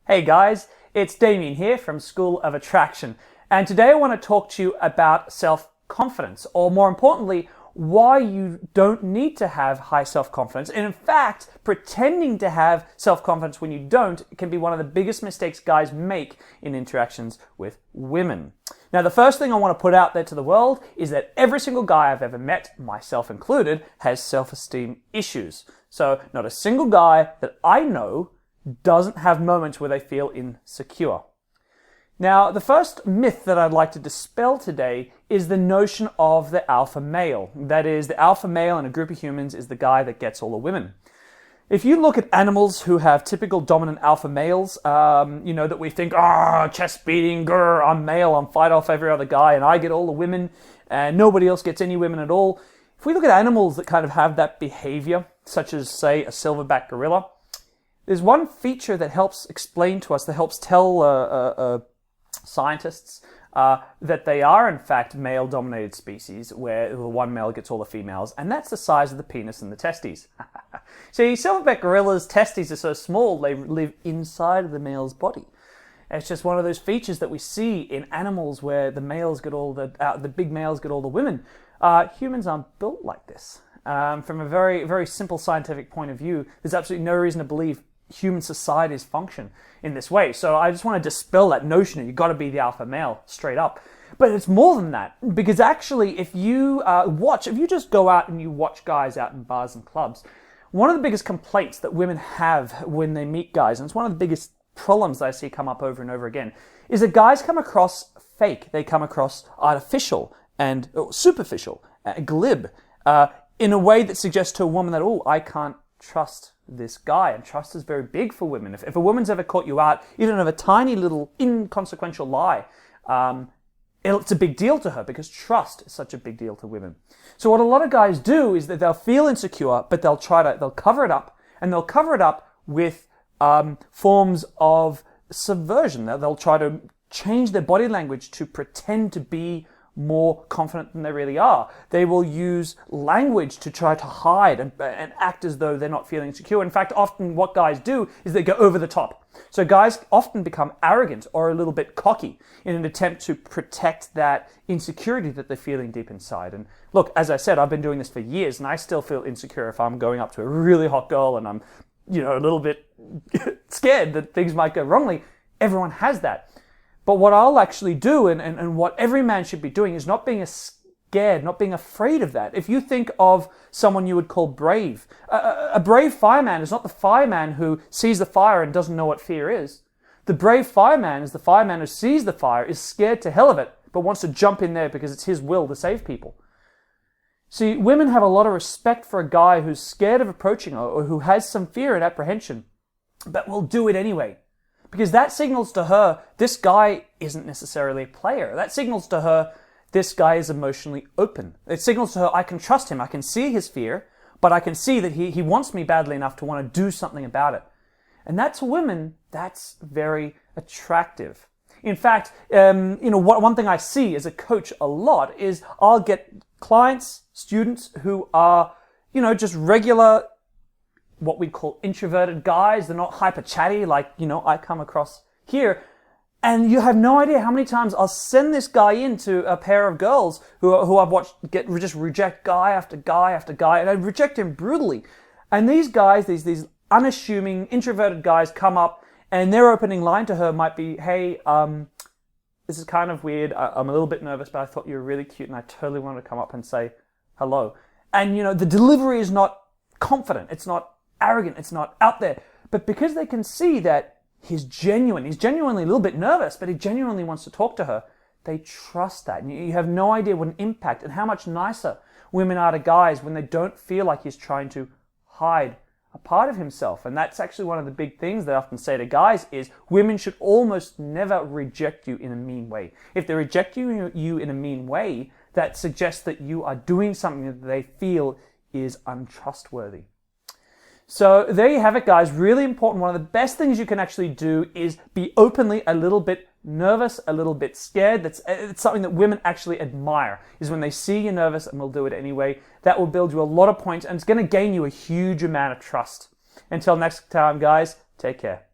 Hey guys, it's Damien here from School of Attraction, and today I want to talk to you about self-confidence, or more importantly, why you don't need to have high self-confidence. And in fact, pretending to have self-confidence when you don't can be one of the biggest mistakes guys make in interactions with women. Now, the first thing I want to put out there to the world is that every single guy I've ever met, myself included, has self-esteem issues. So not a single guy that I know doesn't have moments where they feel insecure. Now, the first myth that I'd like to dispel today is the notion of the alpha male. That is, the alpha male in a group of humans is the guy that gets all the women. If you look at animals who have typical dominant alpha males, that we think, chest beating, grr, I'm male, I'm fight off every other guy, and I get all the women, and nobody else gets any women at all. If we look at animals that kind of have that behavior, such as, say, a silverback gorilla, there's one feature that helps explain to us, that helps tell scientists that they are in fact male-dominated species, where the one male gets all the females, and that's the size of the penis and the testes. See, silverback gorillas' testes are so small, they live inside of the male's body. It's just one of those features that we see in animals where the males get all the big males get all the women. Humans aren't built like this. From a very, very simple scientific point of view, there's absolutely no reason to believe human societies function in this way. So I just want to dispel that notion that you've got to be the alpha male straight up. But it's more than that, because actually if you just go out and you watch guys out in bars and clubs, one of the biggest complaints that women have when they meet guys, and it's one of the biggest problems that I see come up over and over again, is that guys come across fake. They come across artificial and superficial, glib, in a way that suggests to a woman that, I can't trust this guy. And trust is very big for women. If a woman's ever caught you out, even of a tiny little inconsequential lie, it's a big deal to her, because trust is such a big deal to women. So what a lot of guys do is that they'll feel insecure, but they'll cover it up, and they'll cover it up with forms of subversion. They'll try to change their body language to pretend to be more confident than they really are. They will use language to try to hide and act as though they're not feeling secure. In fact, often what guys do is they go over the top. So guys often become arrogant or a little bit cocky in an attempt to protect that insecurity that they're feeling deep inside. And look, as I said, I've been doing this for years, and I still feel insecure if I'm going up to a really hot girl and I'm, a little bit scared that things might go wrongly. Everyone has that. But what I'll actually do, and what every man should be doing, is not being scared, not being afraid of that. If you think of someone you would call brave, a brave fireman is not the fireman who sees the fire and doesn't know what fear is. The brave fireman is the fireman who sees the fire, is scared to hell of it, but wants to jump in there because it's his will to save people. See, women have a lot of respect for a guy who's scared of approaching her, or who has some fear and apprehension, but will do it anyway. Because that signals to her, this guy isn't necessarily a player. That signals to her, this guy is emotionally open. It signals to her, I can trust him. I can see his fear, but I can see that he wants me badly enough to want to do something about it. And that to women, that's very attractive. In fact, one thing I see as a coach a lot is I'll get clients, students who are, just regular, what we call introverted guys. They're not hyper chatty like, I come across here. And you have no idea how many times I'll send this guy into a pair of girls who I've watched just reject guy after guy after guy, and I reject him brutally. And these guys, these unassuming introverted guys come up, and their opening line to her might be, hey, this is kind of weird. I'm a little bit nervous, but I thought you were really cute, and I totally wanted to come up and say hello. And, the delivery is not confident. It's not arrogant, it's not out there. But because they can see that he's genuinely a little bit nervous, but he genuinely wants to talk to her, they trust that. And you have no idea what an impact and how much nicer women are to guys when they don't feel like he's trying to hide a part of himself. And that's actually one of the big things that I often say to guys is women should almost never reject you in a mean way. If they reject you in a mean way, that suggests that you are doing something that they feel is untrustworthy. So there you have it, guys. Really important. One of the best things you can actually do is be openly a little bit nervous, a little bit scared. It's something that women actually admire, is when they see you're nervous and will do it anyway. That will build you a lot of points, and it's going to gain you a huge amount of trust. Until next time, guys, take care.